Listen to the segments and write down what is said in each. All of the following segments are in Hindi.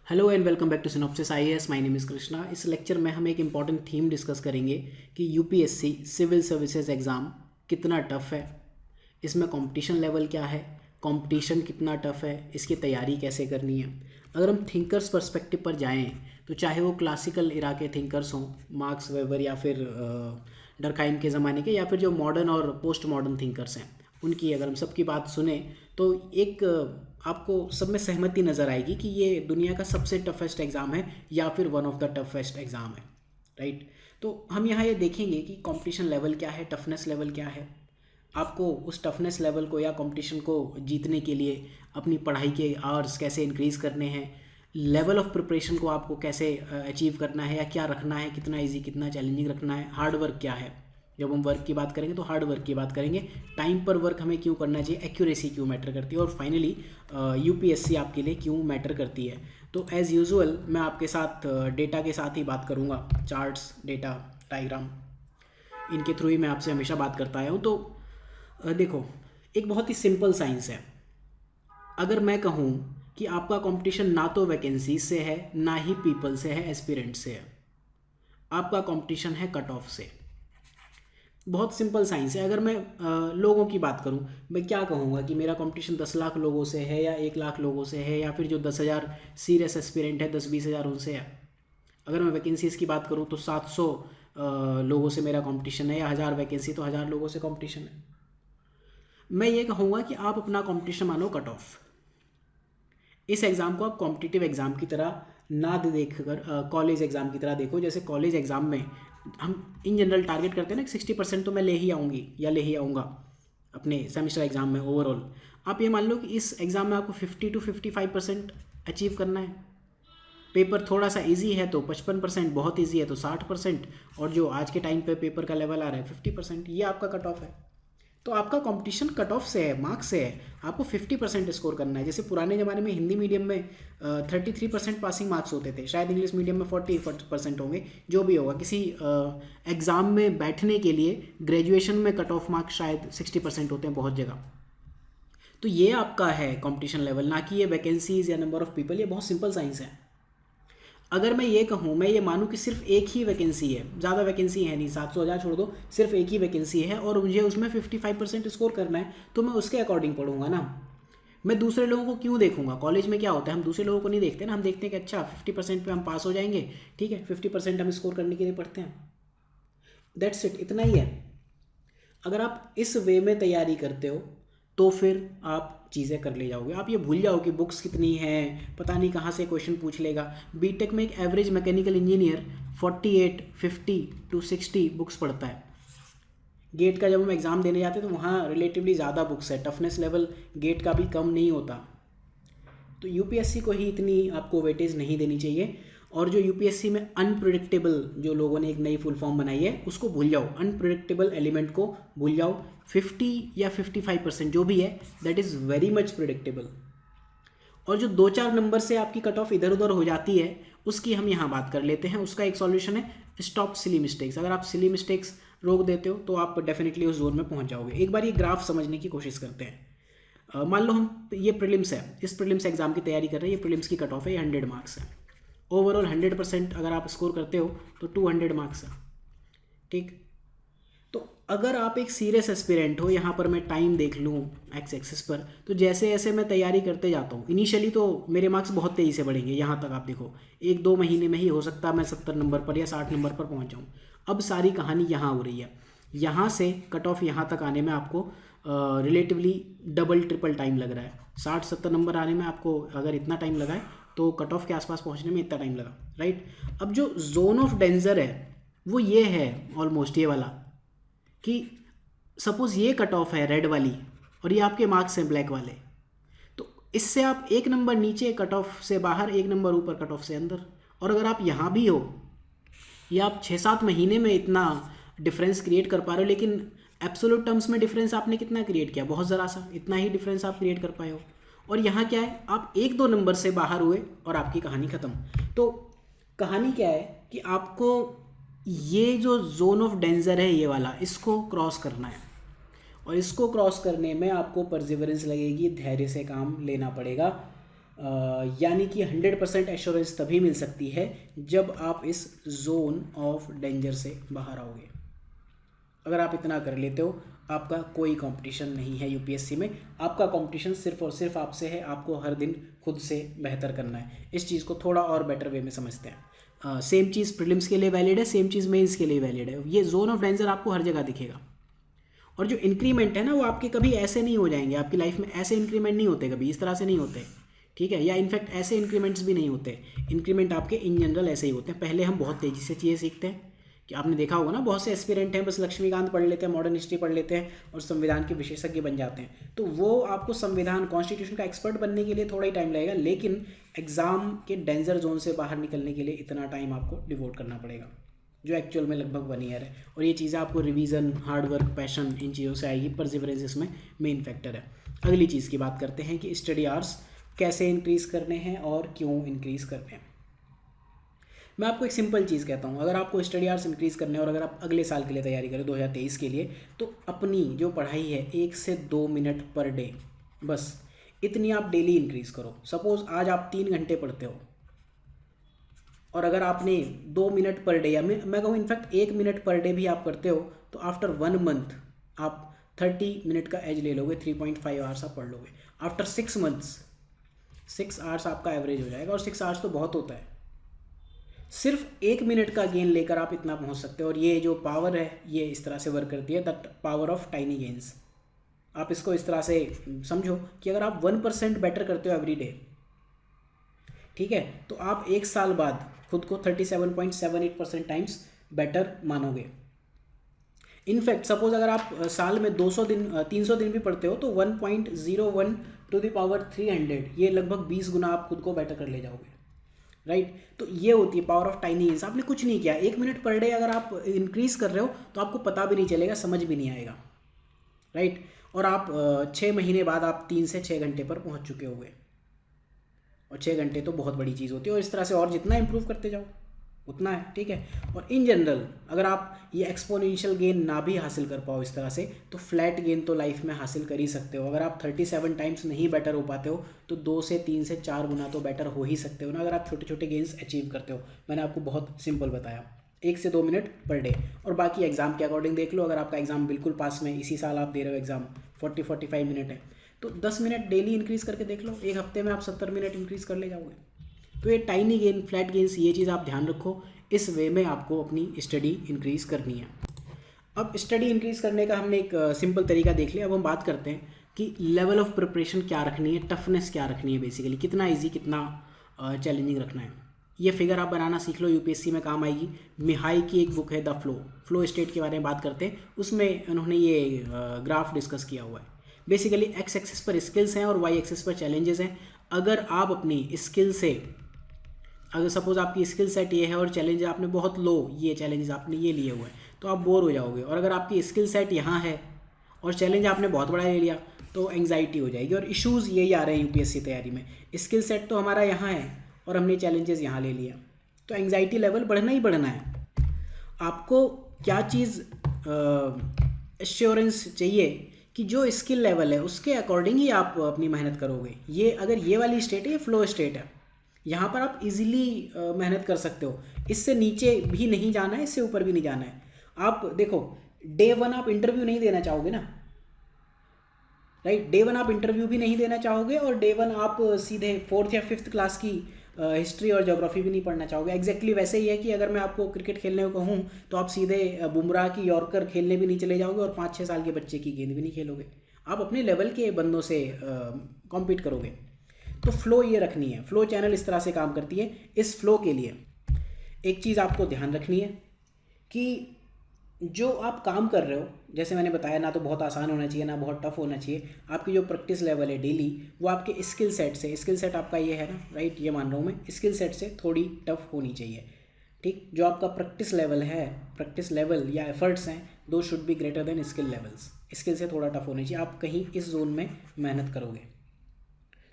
Hello and welcome back to Synopsis IAS. My name is Krishna. इस लेक्चर में हम एक इम्पॉर्टेंट थीम डिस्कस करेंगे कि यूपीएससी सिविल सर्विसेज एग्ज़ाम कितना टफ़ है, इसमें कंपटीशन लेवल क्या है, कंपटीशन कितना टफ़ है, इसकी तैयारी कैसे करनी है। अगर हम थिंकर्स पर्सपेक्टिव पर जाएं तो चाहे वो क्लासिकल इरा के थिंकर्स हों, मार्क्स वेबर या फिर डरखाइम के ज़माने के, या फिर जो मॉडर्न और पोस्ट मॉडर्न थिंकर्स हैं, उनकी अगर हम सबकी बात सुने तो एक आपको सब में सहमति नज़र आएगी कि ये दुनिया का सबसे टफेस्ट एग्ज़ाम है या फिर one of the toughest exam है, राइट। तो हम यहाँ ये देखेंगे कि कंपटीशन लेवल क्या है, टफनेस लेवल क्या है। आपको उस टफनेस लेवल को या कंपटीशन को जीतने के लिए अपनी पढ़ाई के आवर्स कैसे इंक्रीज़ करने हैं, लेवल ऑफ प्रिपरेशन को आपको कैसे अचीव करना है या क्या रखना है, कितना इजी कितना चैलेंजिंग रखना है, हार्ड वर्क क्या है। जब हम वर्क की बात करेंगे तो हार्ड वर्क की बात करेंगे, टाइम पर वर्क हमें क्यों करना चाहिए, एक्यूरेसी क्यों मैटर करती है, और फाइनली यूपीएससी आपके लिए क्यों मैटर करती है। तो एज़ यूजुअल मैं आपके साथ डेटा के साथ ही बात करूँगा, चार्ट्स, डेटा, डायग्राम, इनके थ्रू ही मैं आपसे हमेशा बात करता आया हूँ। तो देखो, एक बहुत ही सिंपल साइंस है। अगर मैं कहूँ कि आपका कंपटीशन ना तो वैकेंसी से है ना ही पीपल से है, एस्पिरेंट से है, आपका कंपटीशन है कट ऑफ से। बहुत सिंपल साइंस है। अगर मैं लोगों की बात करूं, मैं क्या कहूँगा कि मेरा कंपटीशन 10 लाख लोगों से है या 1 लाख लोगों से है, या फिर जो 10,000 सीरियस एस्पिरेंट है, 10-20 हज़ार उनसे है। अगर मैं वैकेंसीज़ की बात करूं तो 700 लोगों से मेरा कंपटीशन है, या 1000 वैकेंसी तो 1000 लोगों से कंपटीशन है। मैं ये कहूँगा कि आप अपना कंपटीशन मानो कट ऑफ। इस एग्ज़ाम को आप कॉम्पिटिटिव एग्ज़ाम की तरह ना देखकर कॉलेज एग्ज़ाम की तरह देखो। जैसे कॉलेज एग्ज़ाम में हम इन जनरल टारगेट करते हैं ना, 60% तो मैं ले ही आऊँगी या ले ही आऊँगा अपने सेमेस्टर एग्ज़ाम में ओवरऑल। आप ये मान लो कि इस एग्ज़ाम में आपको 50 to 55% अचीव करना है। पेपर थोड़ा सा इजी है तो 55%, बहुत इजी है तो 60%, और जो आज के टाइम पे पेपर का लेवल आ रहा है 50%, ये आपका कट ऑफ है। तो आपका कंपटीशन कट ऑफ से है, मार्क्स से है। आपको 50% स्कोर करना है। जैसे पुराने ज़माने में हिंदी मीडियम में 33% पासिंग मार्क्स होते थे, शायद इंग्लिश मीडियम में 40% होंगे, जो भी होगा। किसी एग्ज़ाम में बैठने के लिए ग्रेजुएशन में कट ऑफ मार्क्स शायद 60% होते हैं बहुत जगह। तो ये आपका है कंपटीशन लेवल, ना कि ये वैकेंसीज़ या नंबर ऑफ़ पीपल। ये बहुत सिंपल साइंस है। अगर मैं ये कहूँ, मैं ये मानूँ कि सिर्फ एक ही वैकेंसी है, ज़्यादा वैकेंसी है नहीं, 700 छोड़ दो, सिर्फ एक ही वैकेंसी है और मुझे उसमें 55% स्कोर करना है, तो मैं उसके अकॉर्डिंग पढ़ूंगा ना। मैं दूसरे लोगों को क्यों देखूंगा। कॉलेज में क्या होता है, हम दूसरे लोगों को नहीं देखते ना, हम देखते हैं कि अच्छा 50% पे हम पास हो जाएंगे, ठीक है, 50% हम स्कोर करने के लिए पढ़ते हैं, दैट्स इट, इतना ही है। अगर आप इस वे में तैयारी करते हो तो फिर आप चीज़ें कर ले जाओगे। आप ये भूल जाओ कि बुक्स कितनी हैं, पता नहीं कहाँ से क्वेश्चन पूछ लेगा। बीटेक में एक average mechanical engineer 48, 50 to 60 books पढ़ता है। गेट का जब हम एग्ज़ाम देने जाते हैं तो वहाँ रिलेटिवली ज़्यादा बुक्स है, टफनेस लेवल गेट का भी कम नहीं होता। तो यूपीएससी को ही इतनी आपको वेटेज नहीं देनी चाहिए। और जो यूपीएससी में अनप्रिडिक्टेबल, जो लोगों ने एक नई फुल फॉर्म बनाई है, उसको भूल जाओ, अनप्रिडिक्टेबल एलिमेंट को भूल जाओ। 50 या 55% जो भी है, that is very much predictable. और जो 2-4 नंबर से आपकी कट ऑफ इधर उधर हो जाती है, उसकी हम यहाँ बात कर लेते हैं। उसका एक सॉल्यूशन है, स्टॉप सिली मिस्टेक्स। अगर आप सिली मिस्टेक्स रोक देते हो तो आप डेफिनेटली उस जोन में पहुँच जाओगे। एक बार ये ग्राफ समझने की कोशिश करते हैं। मान लो हम, ये प्रीलिम्स है, इस प्रीलिम्स एग्जाम की तैयारी कर रहे हैं, ये प्रीलिम्स की कट ऑफ है, ये 100 मार्क्स है। ओवरऑल 100% अगर आप स्कोर करते हो तो 200 मार्क्स है, ठीक। तो अगर आप एक सीरियस एस्पिरेंट हो, यहाँ पर मैं टाइम देख लूँ एक्स एक्सिस पर, तो जैसे जैसे मैं तैयारी करते जाता हूँ, इनिशियली तो मेरे मार्क्स बहुत तेज़ी से बढ़ेंगे। यहाँ तक आप देखो, 1-2 महीने में ही हो सकता है मैं 70 नंबर पर या 60 नंबर पर पहुँच जाऊँ। अब सारी कहानी यहाँ हो रही है। यहाँ से कट ऑफ यहाँ तक आने में आपको रिलेटिवली डबल ट्रिपल टाइम लग रहा है। 60-70 नंबर आने में आपको अगर इतना टाइम लगा है, तो कट ऑफ के आसपास पहुंचने में इतना टाइम लगा, राइट। अब जो जोन ऑफ डेंजर है वो ये है, ऑलमोस्ट ये वाला, कि सपोज ये कट ऑफ है रेड वाली और ये आपके मार्क्स हैं ब्लैक वाले, तो इससे आप 1 नंबर नीचे कट ऑफ से बाहर, 1 नंबर ऊपर कट ऑफ से अंदर। और अगर आप यहाँ भी हो, या आप 6-7 महीने में इतना डिफरेंस क्रिएट कर पा रहे हो, लेकिन एब्सोल्यूट टर्म्स में डिफरेंस आपने कितना क्रिएट किया, बहुत ज़रा सा, इतना ही डिफरेंस आप क्रिएट कर पाए हो। और यहाँ क्या है, आप 1-2 नंबर से बाहर हुए और आपकी कहानी ख़त्म। तो कहानी क्या है कि आपको ये जो जोन ऑफ डेंजर है, ये वाला, इसको क्रॉस करना है। और इसको क्रॉस करने में आपको परसिवरेंस लगेगी, धैर्य से काम लेना पड़ेगा। यानी कि 100% एश्योरेंस तभी मिल सकती है जब आप इस जोन ऑफ डेंजर से बाहर आओगे। अगर आप इतना कर लेते हो, आपका कोई कंपटीशन नहीं है यूपीएससी में। आपका कंपटीशन सिर्फ और सिर्फ आपसे है। आपको हर दिन खुद से बेहतर करना है। इस चीज़ को थोड़ा और बेटर वे में समझते हैं। सेम चीज़ प्रीलिम्स के लिए वैलिड है, सेम चीज़ मेंस के लिए वैलिड है। ये जोन ऑफ डेंजर आपको हर जगह दिखेगा। और जो इंक्रीमेंट है ना, वो आपके कभी ऐसे नहीं हो जाएंगे। आपकी लाइफ में ऐसे इंक्रीमेंट नहीं होते, कभी इस तरह से नहीं होते, ठीक है। या इनफैक्ट ऐसे इंक्रीमेंट्स भी नहीं होते। इंक्रीमेंट आपके इन जनरल ऐसे ही होते हैं। पहले हम बहुत तेज़ी से चीज़ें सीखते हैं, कि आपने देखा होगा ना, बहुत से एस्पिरेंट हैं बस लक्ष्मीकांत पढ़ लेते हैं, मॉडर्न हिस्ट्री पढ़ लेते हैं और संविधान के विशेषज्ञ बन जाते हैं। तो वो आपको संविधान कॉन्स्टिट्यूशन का एक्सपर्ट बनने के लिए थोड़ा ही टाइम लगेगा, लेकिन एग्जाम के डेंजर जोन से बाहर निकलने के लिए इतना टाइम आपको डिवोट करना पड़ेगा, जो एक्चुअल में लगभग 1 ईयर है। और ये चीज़ें आपको रिवीजन, हार्डवर्क, पैशन, इन चीज़ों से आएगी। परसिवरेंस इसमें मेन फैक्टर है। अगली चीज़ की बात करते हैं कि स्टडी आवर्स कैसे इंक्रीज़ करने हैं और क्यों इंक्रीज़ करने हैं। मैं आपको एक सिंपल चीज़ कहता हूँ, अगर आपको स्टडी आवर्स इंक्रीज़ करने और अगर आप अगले साल के लिए तैयारी करें 2023 के लिए, तो अपनी जो पढ़ाई है 1 से 2 मिनट पर डे, बस इतनी आप डेली इंक्रीज़ करो। सपोज़ आज आप 3 घंटे पढ़ते हो और अगर आपने 2 मिनट पर डे, या मैं कहूँ इनफैक्ट 1 मिनट पर डे भी आप करते हो, तो आफ्टर 1 मंथ आप 30 मिनट का एज ले लोगे, 3.5 आवर्स आप पढ़ लोगे। आफ्टर 6 मंथ्स 6 आवर्स आपका एवरेज हो जाएगा, और 6 आवर्स तो बहुत होता है। सिर्फ 1 मिनट का गेन लेकर आप इतना पहुंच सकते हो। और ये जो पावर है ये इस तरह से वर्क करती है, that power of tiny gains. आप इसको इस तरह से समझो कि अगर आप 1% बेटर करते हो एवरी डे, ठीक है, तो आप 1 साल बाद खुद को 37.78% टाइम्स बेटर मानोगे। इनफैक्ट सपोज अगर आप साल में 300 दिन भी पढ़ते हो, तो 1.01 टू द पावर 300, ये लगभग 20 गुना आप खुद को बेटर कर ले जाओगे, राइट। तो ये होती है पावर ऑफ टाइनी गेन्स। आपने कुछ नहीं किया, 1 मिनट पर डे अगर आप इंक्रीज कर रहे हो तो आपको पता भी नहीं चलेगा, समझ भी नहीं आएगा, राइट। और आप 6 महीने बाद आप 3 से 6 घंटे पर पहुंच चुके होंगे, और 6 घंटे तो बहुत बड़ी चीज़ होती है। और इस तरह से और जितना इंप्रूव करते जाओ उतना है, ठीक है। और इन जनरल अगर आप ये एक्सपोनेंशियल गेन ना भी हासिल कर पाओ इस तरह से, तो फ्लैट गेन तो लाइफ में हासिल कर ही सकते हो। अगर आप 37 टाइम्स नहीं बेटर हो पाते हो, तो 2 से 3 से 4 गुना तो बेटर हो ही सकते हो ना, अगर आप छोटे छोटे गेन्स अचीव करते हो। मैंने आपको बहुत सिंपल बताया, 1 से 2 मिनट पर डे। और बाकी एग्जाम के अकॉर्डिंग देख लो, अगर आपका एग्जाम बिल्कुल पास में, इसी साल आप दे रहे हो एग्जाम 40-45 मिनट है, तो 10 मिनट डेली इंक्रीज़ करके देख लो, एक हफ्ते में आप 70 मिनट इंक्रीज़ कर ले जाओगे। तो ये टाइनी गेन, फ्लैट गेन्स, ये चीज़ आप ध्यान रखो। इस वे में आपको अपनी स्टडी इंक्रीज़ करनी है। अब स्टडी इंक्रीज़ करने का हमने एक सिंपल तरीका देख लिया। अब हम बात करते हैं कि लेवल ऑफ प्रिपरेशन क्या रखनी है, टफनेस क्या रखनी है, बेसिकली कितना इजी, कितना चैलेंजिंग रखना है। ये फिगर आप बनाना सीख लो, यूपीएससी में काम आएगी। मिहाई की एक बुक है द फ्लो स्टेट के बारे में बात करते हैं, उसमें उन्होंने ये ग्राफ डिस्कस किया हुआ है। बेसिकली एक्स एक्सिस पर स्किल्स हैं और वाई एक्सिस पर चैलेंजेस हैं। अगर आप अपनी स्किल से, अगर सपोज आपकी स्किल सेट ये है और चैलेंज आपने बहुत लो, ये चैलेंज आपने ये लिए हुए हैं, तो आप बोर हो जाओगे। और अगर आपकी स्किल सेट यहाँ है और चैलेंज आपने बहुत बड़ा ले लिया, तो एंग्जाइटी हो जाएगी। और इश्यूज़ यही आ रहे हैं यूपीएससी तैयारी में, स्किल सेट तो हमारा यहाँ है और हमने चैलेंजेस यहाँ ले लिया, तो एंग्जाइटी लेवल बढ़ना ही बढ़ना है। आपको क्या चीज़ एश्योरेंस चाहिए कि जो स्किल लेवल है उसके अकॉर्डिंग ही आप अपनी मेहनत करोगे। ये अगर ये वाली स्टेट है, ये फ्लो स्टेट है, यहाँ पर आप इजीली मेहनत कर सकते हो। इससे नीचे भी नहीं जाना है, इससे ऊपर भी नहीं जाना है। आप देखो, डे 1 आप इंटरव्यू नहीं देना चाहोगे ना, राइट। डे 1 आप इंटरव्यू भी नहीं देना चाहोगे, और डे 1 आप सीधे 4th या 5th क्लास की हिस्ट्री और ज्योग्राफी भी नहीं पढ़ना चाहोगे। एग्जैक्टली वैसे ही है कि अगर मैं आपको क्रिकेट खेलने को कहूँ, तो आप सीधे बुमराह की यॉर्कर खेलने भी नहीं चले जाओगे और 5-6 साल के बच्चे की गेंद भी नहीं खेलोगे। आप अपने लेवल के बंदों से कॉम्पीट करोगे। तो फ्लो ये रखनी है। फ्लो चैनल इस तरह से काम करती है। इस फ्लो के लिए एक चीज़ आपको ध्यान रखनी है कि जो आप काम कर रहे हो, जैसे मैंने बताया, ना तो बहुत आसान होना चाहिए ना बहुत टफ होना चाहिए। आपकी जो प्रैक्टिस लेवल है डेली, वो आपके स्किल सेट से, स्किल सेट आपका ये है ना, राइट, ये मान रहा हूँ मैं, स्किल सेट से थोड़ी टफ होनी चाहिए, ठीक। जो आपका प्रैक्टिस लेवल है, प्रैक्टिस लेवल या एफर्ट्स हैं, दो should be greater than skill levels. Skill से थोड़ा टफ होनी चाहिए। आप कहीं इस जोन में मेहनत करोगे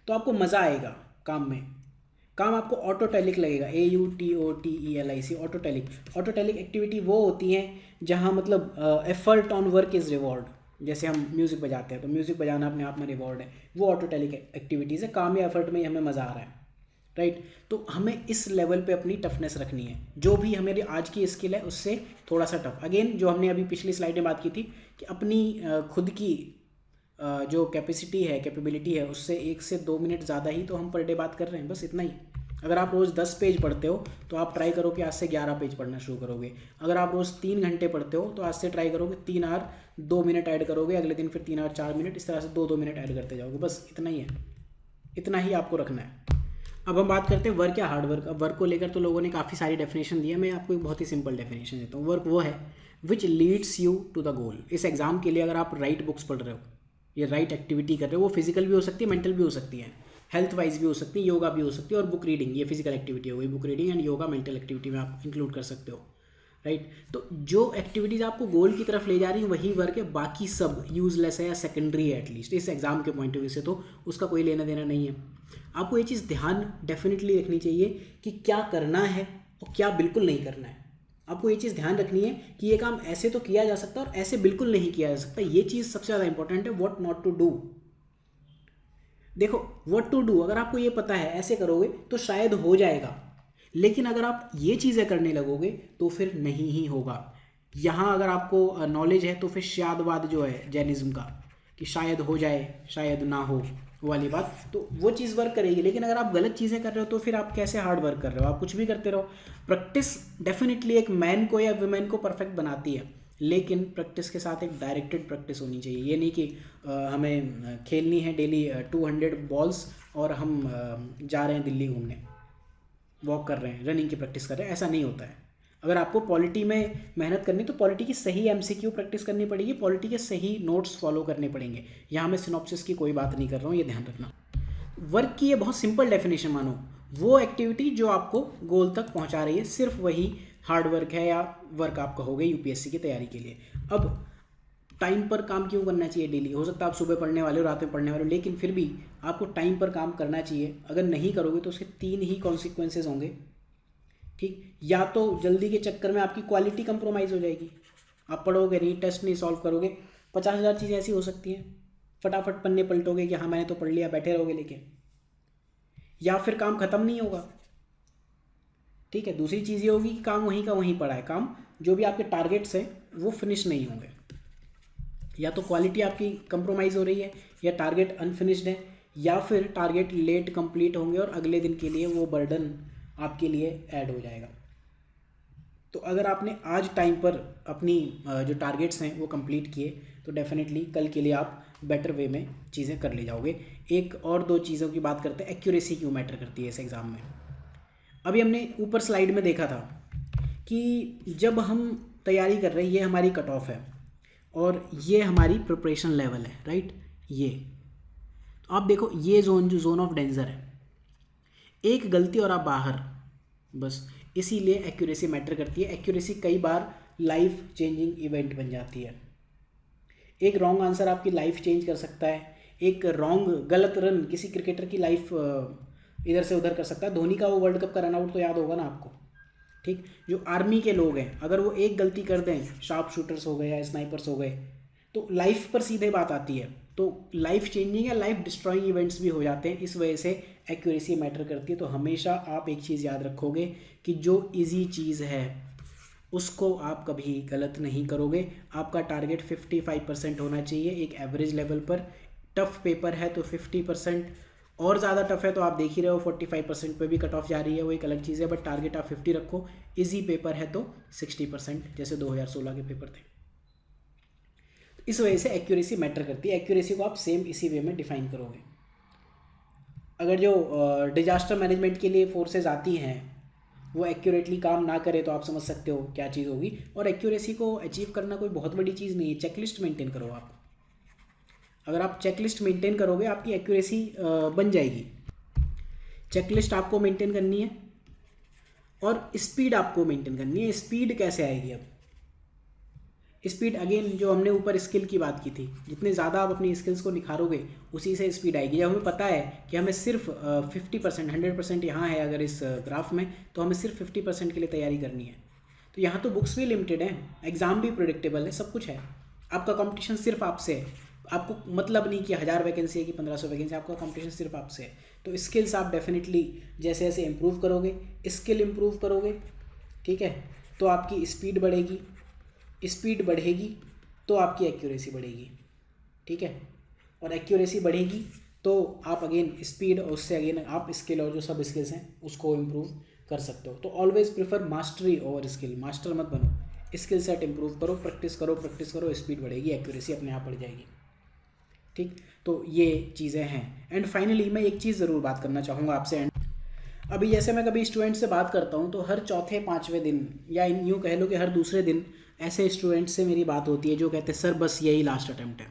तो आपको मज़ा आएगा काम में। काम आपको ऑटोटेलिक लगेगा, AUTOTELIC, ऑटोटेलिक। ऑटोटेलिक एक्टिविटी वो होती हैं जहाँ मतलब effort on work is reward, जैसे हम म्यूज़िक बजाते हैं तो म्यूज़िक बजाना अपने आप में रिवॉर्ड है, वो ऑटोटेलिक एक्टिविटीज़ है, काम या एफर्ट में ही हमें मज़ा आ रहा है, राइट। तो हमें इस लेवल पे अपनी टफनेस रखनी है, जो भी हमारी आज की स्किल है उससे थोड़ा सा टफ। अगेन जो हमने अभी पिछली स्लाइड में बात की थी कि अपनी खुद की जो कैपेसिटी है, कैपेबिलिटी है, उससे 1 से 2 मिनट ज़्यादा ही तो हम पर डे बात कर रहे हैं, बस इतना ही। अगर आप रोज़ 10 पेज पढ़ते हो तो आप ट्राई करो कि आज से 11 पेज पढ़ना शुरू करोगे। अगर आप रोज़ 3 घंटे पढ़ते हो तो आज से ट्राई करोगे 3 आवर 2 मिनट ऐड करोगे, अगले दिन फिर 3 आवर 4 मिनट, इस तरह से 2-2 मिनट ऐड करते जाओगे, बस इतना ही है, इतना ही आपको रखना है। अब हम बात करते हैं वर्क या हार्ड वर्क। अब वर्क को लेकर तो लोगों ने काफ़ी सारी डेफिनेशन दी है, मैं आपको एक बहुत ही सिंपल डेफिनेशन देता हूँ। वर्क वो है which leads you to the goal. इस एग्जाम के लिए अगर आप राइट बुक्स पढ़ रहे हो या राइट एक्टिविटी कर रहे हो, वो फिजिकल भी हो सकती है, मेंटल भी हो सकती है, हेल्थ वाइज भी हो सकती है, योगा भी हो सकती है, और बुक रीडिंग, ये फिजिकल एक्टिविटी हो गई, book reading and yoga mental activity में आप इंक्लूड कर सकते हो, राइट। तो जो एक्टिविटीज़ आपको गोल की तरफ ले जा रही है वही वर्क है, बाकी सब यूजलेस है या सेकेंडरी है, एटलीस्ट इस एग्जाम के पॉइंट ऑफ व्यू से तो उसका कोई लेना देना नहीं है। आपको ये चीज़ ध्यान डेफिनेटली रखनी चाहिए कि क्या करना है और क्या बिल्कुल नहीं करना है। आपको ये चीज़ ध्यान रखनी है कि ये काम ऐसे तो किया जा सकता है और ऐसे बिल्कुल नहीं किया जा सकता। ये चीज़ सबसे ज़्यादा इंपॉर्टेंट है, व्हाट नॉट टू डू। देखो व्हाट टू डू अगर आपको ये पता है ऐसे करोगे तो शायद हो जाएगा, लेकिन अगर आप ये चीज़ें करने लगोगे तो फिर नहीं ही होगा। यहाँ अगर आपको नॉलेज है तो फिर शायदवाद जो है जैनिज्म का, कि शायद हो जाए शायद ना हो वाली बात, तो वो चीज़ वर्क करेगी। लेकिन अगर आप गलत चीज़ें कर रहे हो तो फिर आप कैसे हार्ड वर्क कर रहे हो, आप कुछ भी करते रहो। प्रैक्टिस डेफिनेटली एक मैन को या वुमेन को परफेक्ट बनाती है, लेकिन प्रैक्टिस के साथ एक डायरेक्टेड प्रैक्टिस होनी चाहिए। ये नहीं कि हमें खेलनी है डेली 200 बॉल्स और हम जा रहे हैं दिल्ली घूमने, वॉक कर रहे हैं, रनिंग की प्रैक्टिस कर रहे हैं, ऐसा नहीं होता है। अगर आपको पॉलिटी में मेहनत करनी तो पॉलिटी की सही एमसीक्यू प्रैक्टिस करनी पड़ेगी, पॉलिटी के सही नोट्स फॉलो करने पड़ेंगे। यहाँ मैं सिनॉप्सिस की कोई बात नहीं कर रहा हूँ, ये ध्यान रखना। वर्क की ये बहुत सिंपल डेफिनेशन मानो, वो एक्टिविटी जो आपको गोल तक पहुँचा रही है, सिर्फ वही हार्ड वर्क है या वर्क आप कहोगे यूपीएससी की तैयारी के लिए। अब टाइम पर काम क्यों करना चाहिए डेली? हो सकता है आप सुबह पढ़ने वाले हो, रात में पढ़ने वाले हो, लेकिन फिर भी आपको टाइम पर काम करना चाहिए। अगर नहीं करोगे तो उसके 3 ही कॉन्सिक्वेंसेज होंगे, ठीक। या तो जल्दी के चक्कर में आपकी क्वालिटी कंप्रोमाइज़ हो जाएगी, आप पढ़ोगे नहीं, टेस्ट नहीं सॉल्व करोगे, 50,000 चीज़ें ऐसी हो सकती हैं, फटाफट पन्ने पलटोगे कि हाँ मैंने तो पढ़ लिया, बैठे रहोगे लेके, या फिर काम ख़त्म नहीं होगा, ठीक है। दूसरी चीज़ ये होगी कि काम वहीं का वहीं पड़ा है, काम जो भी आपके टारगेट्स हैं वो फिनिश नहीं होंगे। या तो क्वालिटी आपकी कंप्रोमाइज़ हो रही है, या टारगेट अनफिनिश्ड है, या फिर टारगेट लेट कंप्लीट होंगे और अगले दिन के लिए वो बर्डन आपके लिए ऐड हो जाएगा। तो अगर आपने आज टाइम पर अपनी जो टारगेट्स हैं वो कंप्लीट किए तो डेफिनेटली कल के लिए आप बेटर वे में चीज़ें कर ले जाओगे। एक और दो चीज़ों की बात करते हैं, एक्यूरेसी क्यों मैटर करती है इस एग्ज़ाम में। अभी हमने ऊपर स्लाइड में देखा था कि जब हम तैयारी कर रहे हैं, ये हमारी कट ऑफ है और ये हमारी प्रिपरेशन लेवल है, राइट। ये तो आप देखो, ये जोन जो जोन ऑफ डेंजर है, एक गलती और आप बाहर, बस। इसीलिए एक्यूरेसी मैटर करती है। एक्यूरेसी कई बार लाइफ चेंजिंग इवेंट बन जाती है। एक रॉन्ग आंसर आपकी लाइफ चेंज कर सकता है, एक रॉन्ग गलत रन किसी क्रिकेटर की लाइफ इधर से उधर कर सकता है। धोनी का वो वर्ल्ड कप का रन आउट तो याद होगा ना आपको, ठीक। जो आर्मी के लोग हैं अगर वो एक गलती कर दें, शार्प शूटर्स हो गए या स्नाइपर्स हो गए, तो लाइफ पर सीधे बात आती है। तो लाइफ चेंजिंग या लाइफ डिस्ट्रॉइंग इवेंट्स भी हो जाते हैं, इस वजह से एक्यूरेसी मैटर करती है। तो हमेशा आप एक चीज़ याद रखोगे कि जो इजी चीज़ है उसको आप कभी गलत नहीं करोगे। आपका टारगेट 55% होना चाहिए एक एवरेज लेवल पर। टफ पेपर है तो 50%, और ज़्यादा टफ है तो आप देख ही रहे हो 45% पे भी कट ऑफ जा रही है, वो एक अलग चीज़ है, बट टारगेट आप 50 रखो। इजी पेपर है तो 60%, जैसे 2016 के पेपर थे। इस वजह से एक्यूरेसी मैटर करती है। एक्यूरेसी को आप सेम इसी वे में डिफाइन करोगे। अगर जो डिजास्टर मैनेजमेंट के लिए फोर्सेज आती हैं वो एक्यूरेटली काम ना करे तो आप समझ सकते हो क्या चीज़ होगी। और एक्यूरेसी को अचीव करना कोई बहुत बड़ी चीज़ नहीं है, चेकलिस्ट मेंटेन करो आप। अगर आप चेकलिस्ट मेंटेन करोगे आपकी एक्यूरेसी बन जाएगी। चेकलिस्ट आपको मेंटेन करनी है और स्पीड आपको मेंटेन करनी है। स्पीड कैसे आएगी? अब स्पीड अगेन जो हमने ऊपर स्किल की बात की थी, जितने ज़्यादा आप अपनी स्किल्स को निखारोगे उसी से स्पीड आएगी। जब हमें पता है कि हमें सिर्फ 50%, 100% यहाँ है अगर इस ग्राफ में, तो हमें सिर्फ 50% के लिए तैयारी करनी है। तो यहाँ तो बुक्स भी लिमिटेड हैं, एग्ज़ाम भी प्रेडिक्टेबल है, सब कुछ है। आपका कंपटीशन सिर्फ आपसे है। आपको मतलब नहीं कि 1000 वैकेंसी है कि 1500 वैकेंसी, आपका कंपटीशन सिर्फ आपसे है। तो स्किल्स आप डेफिनेटली जैसे जैसे इम्प्रूव करोगे, स्किल इम्प्रूव करोगे, ठीक है, तो आपकी स्पीड बढ़ेगी, स्पीड बढ़ेगी तो आपकी एक्यूरेसी बढ़ेगी, ठीक है, और एक्यूरेसी बढ़ेगी तो आप अगेन स्पीड और उससे अगेन आप स्किल और जो सब स्किल्स हैं उसको इम्प्रूव कर सकते हो। तो always prefer mastery over skill, master मत बनो, स्किल सेट इम्प्रूव करो, प्रैक्टिस करो, स्पीड बढ़ेगी, एक्यूरेसी अपने आप बढ़ जाएगी, ठीक। तो ये चीज़ें हैं। एंड फाइनली मैं एक चीज़ ज़रूर बात करना चाहूँगा आपसे। एंड अभी जैसे मैं कभी स्टूडेंट से बात करता हूँ तो हर चौथे पाँचवें दिन या यूँ कह लो कि हर दूसरे दिन ऐसे स्टूडेंट से मेरी बात होती है जो कहते हैं सर बस यही लास्ट अटैम्प्ट है,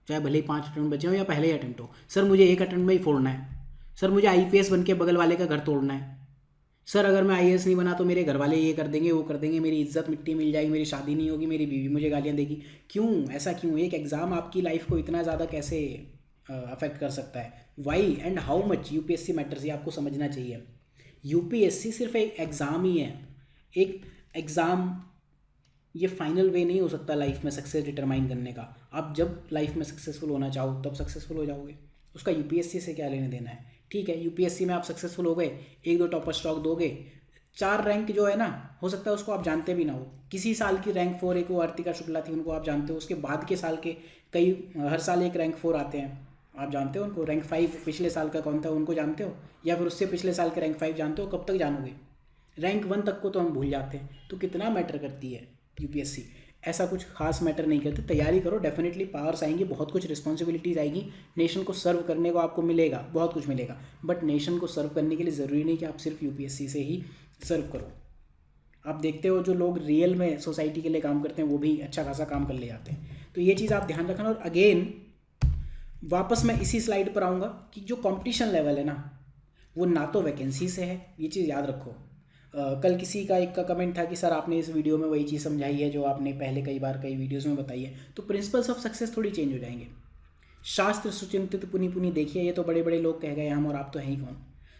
चाहे भले ही 5 अटैम्प्ट बचे हो या पहले ही अटैम्प्ट हो, सर मुझे एक अटैम्प्ट में ही फोड़ना है, सर मुझे IPS बन के बगल वाले का घर तोड़ना है, सर अगर मैं IAS नहीं बना तो मेरे घर वाले ये कर देंगे वो कर देंगे, मेरी इज्जत मिट्टी मिल जाएगी, मेरी शादी नहीं होगी, मेरी बीवी मुझे गालियाँ देगी। क्यों ऐसा क्यों? एक एग्ज़ाम आपकी लाइफ को इतना ज़्यादा कैसे अफेक्ट कर सकता है? Why and how much UPSC matters, ये आपको समझना चाहिए। UPSC सिर्फ एक एग्ज़ाम ही है, एक एग्ज़ाम, ये फाइनल वे नहीं हो सकता लाइफ में सक्सेस डिटरमाइन करने का। आप जब लाइफ में सक्सेसफुल होना चाहो तब सक्सेसफुल हो जाओगे, उसका UPSC से क्या लेने देना है, ठीक है। UPSC में आप सक्सेसफुल हो गए, 1-2 टॉपर स्टॉक दोगे, 4 रैंक जो है ना, हो सकता है उसको आप जानते भी ना हो, किसी साल की रैंक 4 एक वो अर्तिका शुक्ला थी, उनको आप जानते हो, उसके बाद के साल के कई हर साल एक रैंक 4 आते हैं, आप जानते हो उनको। रैंक 5 पिछले साल का कौन था उनको जानते हो, या फिर उससे पिछले साल के रैंक 5 जानते हो? कब तक जानोगे? रैंक 1 तक को तो हम भूल जाते हैं। तो कितना मैटर करती है UPSC? ऐसा कुछ खास मैटर नहीं करते। तैयारी करो, डेफिनेटली पावर्स आएंगी, बहुत कुछ रिस्पॉन्सिबिलिटीज़ आएगी, नेशन को सर्व करने को आपको मिलेगा, बहुत कुछ मिलेगा, बट नेशन को सर्व करने के लिए ज़रूरी नहीं कि आप सिर्फ UPSC से ही सर्व करो। आप देखते हो जो लोग रियल में सोसाइटी के लिए काम करते हैं वो भी अच्छा खासा काम कर ले जाते हैं। तो ये चीज़ आप ध्यान रखना। और अगेन वापस मैं इसी स्लाइड पर आऊँगा कि जो कॉम्पिटिशन लेवल है ना, वो ना तो वैकेंसी से है, ये चीज़ याद रखो। कल किसी का एक का कमेंट था कि सर आपने इस वीडियो में वही चीज़ समझाई है जो आपने पहले कई बार कई वीडियोस में बताई है। तो प्रिंसिपल्स ऑफ सक्सेस थोड़ी चेंज हो जाएंगे। शास्त्र सुचिंतित पुनि पुनि देखिए, ये तो बड़े बड़े लोग कह गए हम, और आप तो हैं ही कौन।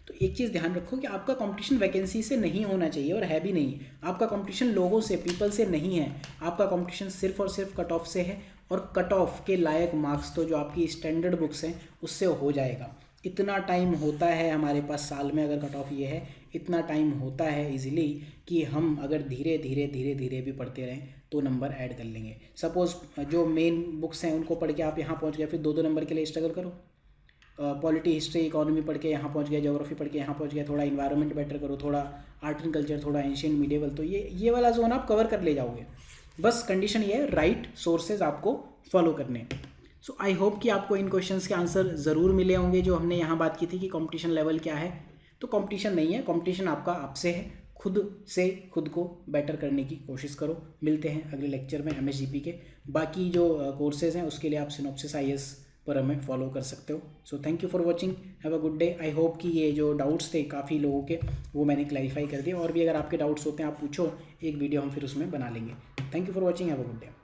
तो एक चीज़ ध्यान रखो कि आपका कंपटीशन वैकेंसी से नहीं होना चाहिए, और है भी नहीं। आपका कंपटीशन लोगों से, पीपल से नहीं है। आपका कंपटीशन सिर्फ और सिर्फ कट ऑफ से है, और कट ऑफ के लायक मार्क्स तो जो आपकी स्टैंडर्ड बुक्स हैं उससे हो जाएगा। इतना टाइम होता है हमारे पास साल में, अगर कट ऑफ ये है, इतना टाइम होता है इजीली कि हम अगर धीरे धीरे धीरे धीरे भी पढ़ते रहें तो नंबर ऐड कर लेंगे। सपोज़ जो मेन बुक्स हैं उनको पढ़ के आप यहाँ पहुँच गए, फिर 2-2 नंबर के लिए स्ट्रगल करो। पॉलिटी, हिस्ट्री, इकोनॉमी पढ़ के यहाँ पहुँच गया, ज्योग्राफी पढ़ के यहाँ पहुँच गया, थोड़ा इन्वायरमेंट बेटर करो, थोड़ा आर्ट एंड कल्चर, थोड़ा एंशियंट मिडिएवल, तो ये वाला जोन आप कवर कर ले जाओगे। बस कंडीशन ये है, राइट सोर्सेज आपको फॉलो करने। सो आई होप कि आपको इन क्वेश्चंस के आंसर ज़रूर मिले होंगे जो हमने यहाँ बात की थी कि कंपटीशन लेवल क्या है। तो कंपटीशन नहीं है, कंपटीशन आपका आपसे है। खुद से खुद को बेटर करने की कोशिश करो। मिलते हैं अगले लेक्चर में MSGP के। बाकी जो कोर्सेज़ हैं उसके लिए आप सिनॉप्सिस IAS पर हमें फॉलो कर सकते हो। So thank you for watching, have a good day. I hope कि ये जो डाउट्स थे काफ़ी लोगों के, वो मैंने क्लैरिफाई कर दिए। और भी अगर आपके डाउट्स होते हैं आप पूछो, एक वीडियो हम फिर उसमें बना लेंगे। Thank you for watching, have a good day.